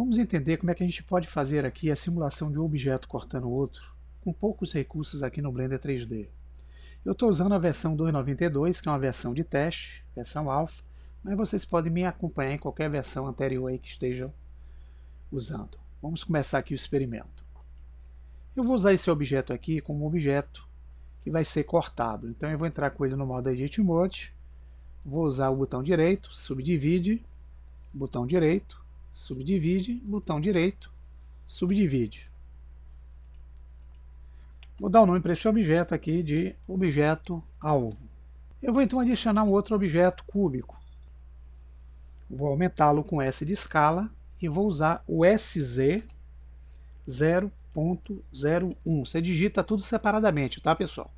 Vamos entender como é que a gente pode fazer aqui a simulação de um objeto cortando o outro com poucos recursos aqui no Blender 3D. Eu estou usando a versão 2.92, que é uma versão de teste, versão alfa, mas vocês podem me acompanhar em qualquer versão anterior aí que estejam usando. Vamos começar aqui o experimento. Eu vou usar esse objeto aqui como objeto que vai ser cortado. Então eu vou entrar com ele no modo Edit Mode, vou usar o botão direito, subdivide, botão direito, subdivide, botão direito, subdivide. Vou dar o nome para esse objeto aqui de objeto alvo. Eu vou então adicionar um outro objeto cúbico. Vou aumentá-lo com S de escala e vou usar o SZ 0.01. Você digita tudo separadamente, tá, pessoal?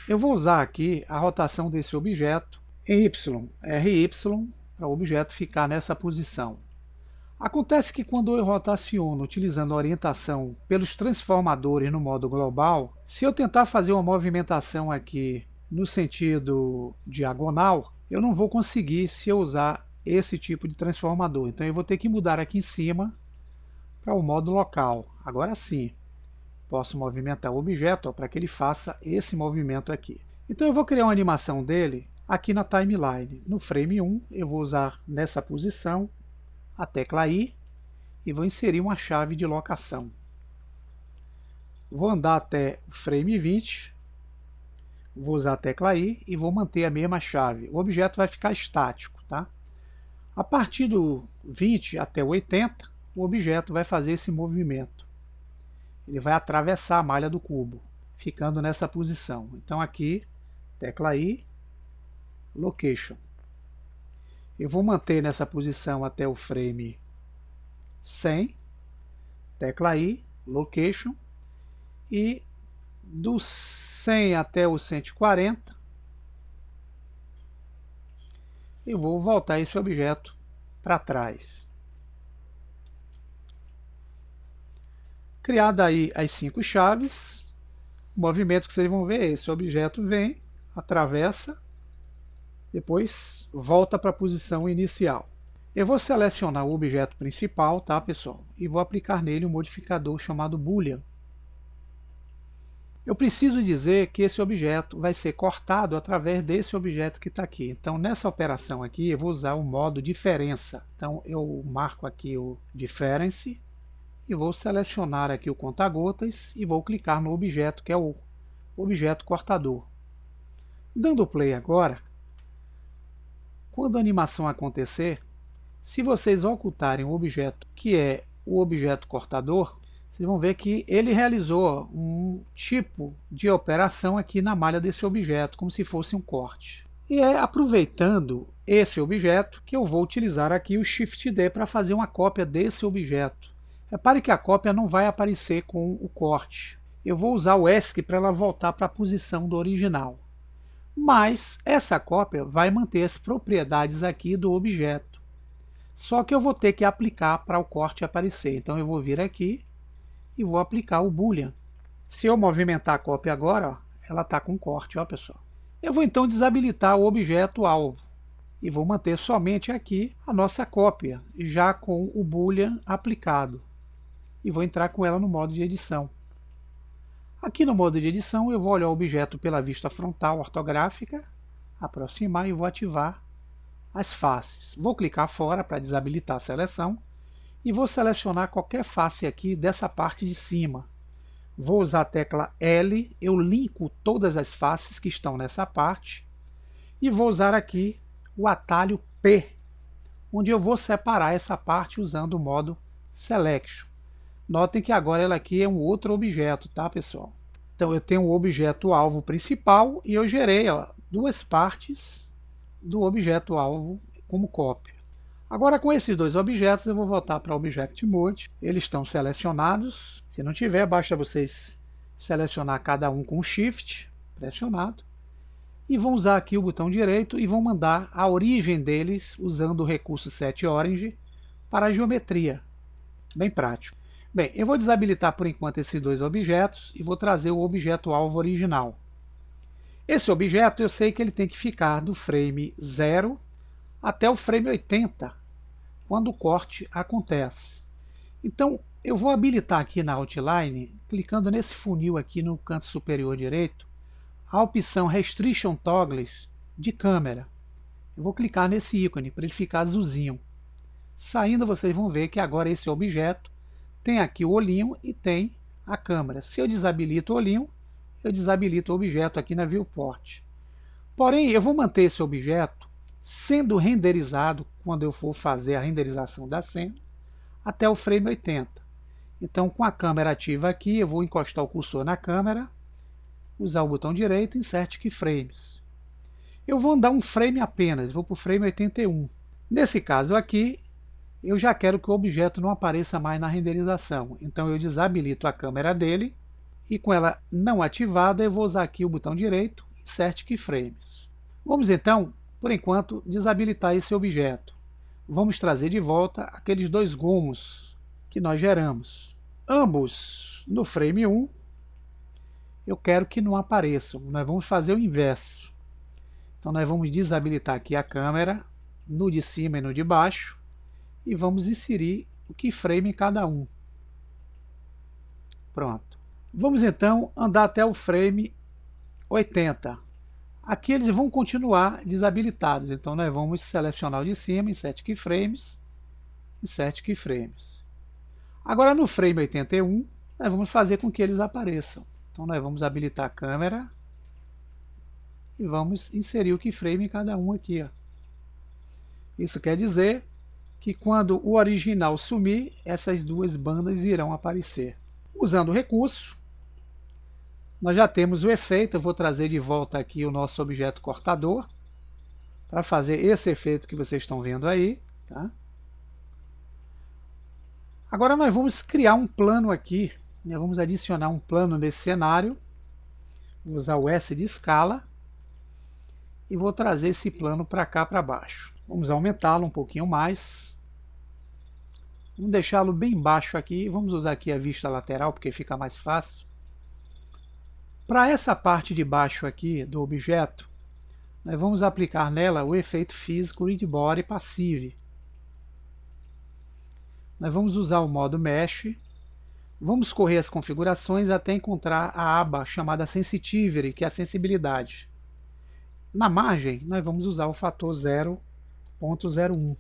Eu vou usar aqui a rotação desse objeto em Y, RY, para o objeto ficar nessa posição. Acontece que quando eu rotaciono utilizando a orientação pelos transformadores no modo global, se eu tentar fazer uma movimentação aqui no sentido diagonal, eu não vou conseguir se eu usar esse tipo de transformador. Então eu vou ter que mudar aqui em cima para o modo local. Agora sim, posso movimentar o objeto para que ele faça esse movimento aqui. Então eu vou criar uma animação dele aqui na timeline. No frame 1 eu vou usar nessa posição a tecla I e vou inserir uma chave de locação. Vou andar até o frame 20, vou usar a tecla I e vou manter a mesma chave. O objeto vai ficar estático, tá? A partir do 20 até o 80, o objeto vai fazer esse movimento. Ele vai atravessar a malha do cubo, ficando nessa posição. Então aqui, tecla I, Location. Eu vou manter nessa posição até o frame 100, tecla I, Location, e do 100 até o 140, eu vou voltar esse objeto para trás. Criada aí as 5 chaves, o movimento que vocês vão ver é esse: o objeto vem, atravessa, depois volta para a posição inicial. Eu vou selecionar o objeto principal, tá, pessoal? E vou aplicar nele um modificador chamado Boolean. Eu preciso dizer que esse objeto vai ser cortado através desse objeto que está aqui. Então, nessa operação aqui, eu vou usar o modo diferença. Então, eu marco aqui o Difference e vou selecionar aqui o conta-gotas e vou clicar no objeto que é o objeto cortador. Dando play agora, quando a animação acontecer, se vocês ocultarem o objeto que é o objeto cortador, vocês vão ver que ele realizou um tipo de operação aqui na malha desse objeto, como se fosse um corte. E é aproveitando esse objeto que eu vou utilizar aqui o Shift D para fazer uma cópia desse objeto. Repare que a cópia não vai aparecer com o corte. Eu vou usar o ESC para ela voltar para a posição do original. Mas essa cópia vai manter as propriedades aqui do objeto. Só que eu vou ter que aplicar para o corte aparecer. Então eu vou vir aqui e vou aplicar o Boolean. Se eu movimentar a cópia agora, ó, ela está com corte, ó, pessoal. Eu vou então desabilitar o objeto alvo e vou manter somente aqui a nossa cópia, já com o Boolean aplicado. E vou entrar com ela no modo de edição. Aqui no modo de edição eu vou olhar o objeto pela vista frontal ortográfica, aproximar e vou ativar as faces. Vou clicar fora para desabilitar a seleção e vou selecionar qualquer face aqui dessa parte de cima. Vou usar a tecla L, eu linko todas as faces que estão nessa parte e vou usar aqui o atalho P, onde eu vou separar essa parte usando o modo Selection. Notem que agora ela aqui é um outro objeto, tá, pessoal? Então eu tenho o objeto alvo principal e eu gerei, ó, duas partes do objeto alvo como cópia. Agora com esses dois objetos eu vou voltar para o Object Mode. Eles estão selecionados. Se não tiver, basta vocês selecionar cada um com Shift pressionado. E vão usar aqui o botão direito e vão mandar a origem deles usando o recurso Set Origin para a geometria. Bem prático. Bem, eu vou desabilitar por enquanto esses dois objetos e vou trazer o objeto alvo original. Esse objeto eu sei que ele tem que ficar do frame 0 até o frame 80, quando o corte acontece. Então, eu vou habilitar aqui na Outline, clicando nesse funil aqui no canto superior direito, a opção Restriction Toggles de câmera. Eu vou clicar nesse ícone para ele ficar azulzinho. Saindo, vocês vão ver que agora esse objeto tem aqui o olhinho e tem a câmera. Se eu desabilito o olhinho, eu desabilito o objeto aqui na Viewport. Porém, eu vou manter esse objeto sendo renderizado quando eu for fazer a renderização da cena até o frame 80. Então, com a câmera ativa aqui, eu vou encostar o cursor na câmera, usar o botão direito e Insert Keyframes. Eu vou andar um frame apenas, vou para o frame 81. Nesse caso aqui, eu já quero que o objeto não apareça mais na renderização. Então eu desabilito a câmera dele e com ela não ativada eu vou usar aqui o botão direito, Insert Keyframes. Vamos então, por enquanto, desabilitar esse objeto. Vamos trazer de volta aqueles dois gomos que nós geramos. Ambos no frame 1, eu quero que não apareçam. Nós vamos fazer o inverso. Então nós vamos desabilitar aqui a câmera, no de cima e no de baixo, e vamos inserir o keyframe em cada um. Pronto. Vamos então andar até o frame 80. Aqui eles vão continuar desabilitados, então nós vamos selecionar o de cima, Insert Keyframes, Insert Keyframes. Agora no frame 81, nós vamos fazer com que eles apareçam. Então nós vamos habilitar a câmera e vamos inserir o keyframe em cada um aqui. Ó. Isso quer dizer que quando o original sumir, essas duas bandas irão aparecer. Usando o recurso, nós já temos o efeito. Eu vou trazer de volta aqui o nosso objeto cortador para fazer esse efeito que vocês estão vendo aí. Tá? Agora nós vamos criar um plano aqui. Nós vamos adicionar um plano nesse cenário. Vou usar o S de escala e vou trazer esse plano para cá, para baixo. Vamos aumentá-lo um pouquinho mais. Vamos deixá-lo bem baixo aqui. Vamos usar aqui a vista lateral, porque fica mais fácil. Para essa parte de baixo aqui do objeto, nós vamos aplicar nela o efeito físico Read Body Passive. Nós vamos usar o modo Mesh. Vamos correr as configurações até encontrar a aba chamada Sensitivity, que é a sensibilidade. Na margem, nós vamos usar o fator 0.01.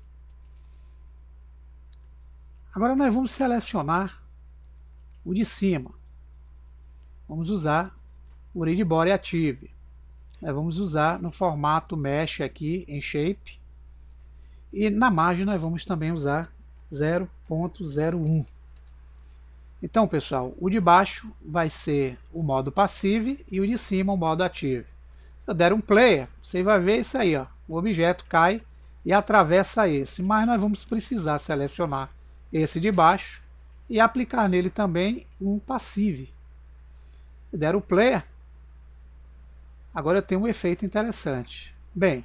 Agora nós vamos selecionar o de cima. Vamos usar o Read Body Active. Nós vamos usar no formato Mesh aqui em Shape. E na margem nós vamos também usar 0.01. Então, pessoal, o de baixo vai ser o modo Passive e o de cima o modo Active. Se eu der um Player, você vai ver isso aí, ó. O objeto cai e atravessa esse, mas nós vamos precisar selecionar esse de baixo e aplicar nele também um Passive. Se der o Player, agora eu tenho um efeito interessante. Bem,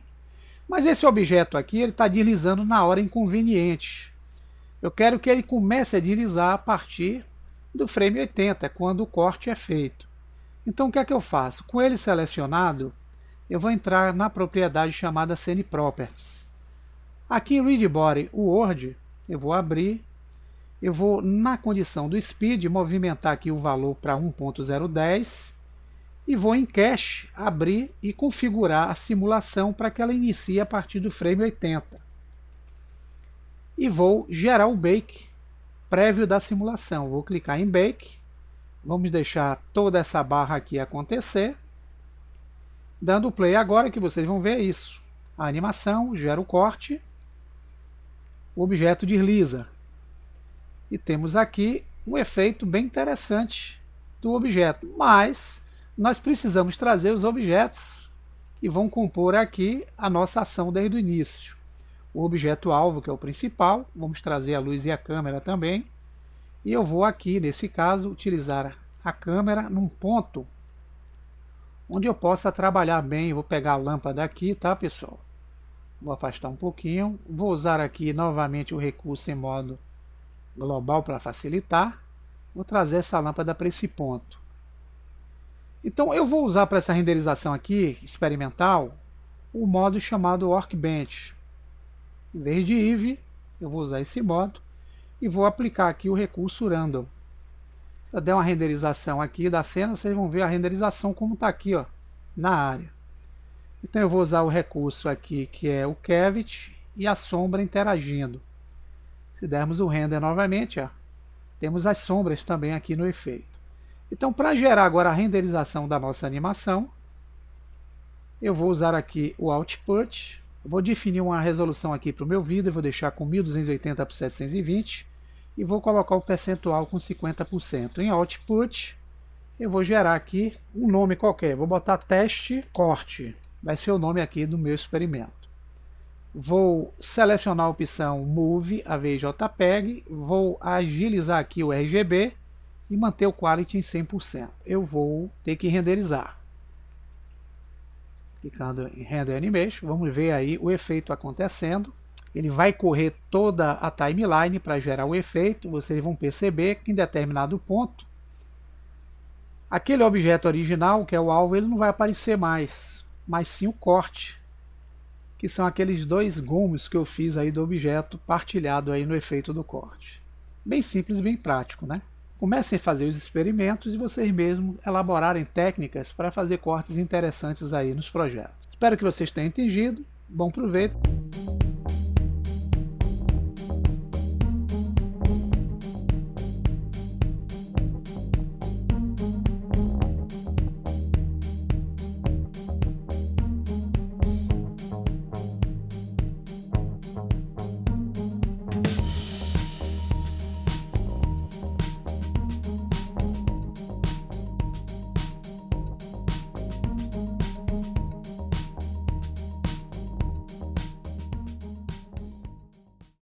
mas esse objeto aqui ele está deslizando na hora inconveniente. Eu quero que ele comece a deslizar a partir do frame 80, quando o corte é feito. Então o que é que eu faço? Com ele selecionado, eu vou entrar na propriedade chamada Scene Properties. Aqui em Read Body Word, eu vou abrir, eu vou na condição do Speed movimentar aqui o valor para 1.010 e vou em Cache abrir e configurar a simulação para que ela inicie a partir do frame 80. E vou gerar o bake prévio da simulação. Vou clicar em Bake, vamos deixar toda essa barra aqui acontecer. Dando play agora que vocês vão ver isso. A animação gera o corte, o objeto desliza. E temos aqui um efeito bem interessante do objeto, mas nós precisamos trazer os objetos que vão compor aqui a nossa ação desde o início. O objeto alvo, que é o principal, vamos trazer a luz e a câmera também. E eu vou aqui, nesse caso, utilizar a câmera num ponto onde eu possa trabalhar bem. Vou pegar a lâmpada aqui, tá, pessoal? Vou afastar um pouquinho. Vou usar aqui novamente o recurso em modo global para facilitar. Vou trazer essa lâmpada para esse ponto. Então eu vou usar para essa renderização aqui, experimental, o modo chamado Workbench. Em vez de Eevee, eu vou usar esse modo. e vou aplicar aqui o recurso Random. Se eu der uma renderização aqui da cena, vocês vão ver a renderização como está aqui, ó, na área. Então eu vou usar o recurso aqui que é o Cavity e a sombra interagindo. Se dermos o render novamente, ó, temos as sombras também aqui no efeito. Então, para gerar agora a renderização da nossa animação, eu vou usar aqui o Output. Eu vou definir uma resolução aqui para o meu vídeo, eu vou deixar com 1280 por 720 e vou colocar o percentual com 50%. Em Output, eu vou gerar aqui um nome qualquer, vou botar teste corte, vai ser o nome aqui do meu experimento. Vou selecionar a opção Move AV JPEG, vou agilizar aqui o RGB e manter o Quality em 100%. Eu vou ter que renderizar. Clicando em Render Animation, vamos ver aí o efeito acontecendo. Ele vai correr toda a timeline para gerar o efeito. Vocês vão perceber que em determinado ponto, aquele objeto original, que é o alvo, ele não vai aparecer mais, mas sim o corte, que são aqueles dois gomos que eu fiz aí do objeto partilhado aí no efeito do corte. Bem simples, bem prático, né? Comecem a fazer os experimentos e vocês mesmos elaborarem técnicas para fazer cortes interessantes aí nos projetos. Espero que vocês tenham entendido. Bom proveito!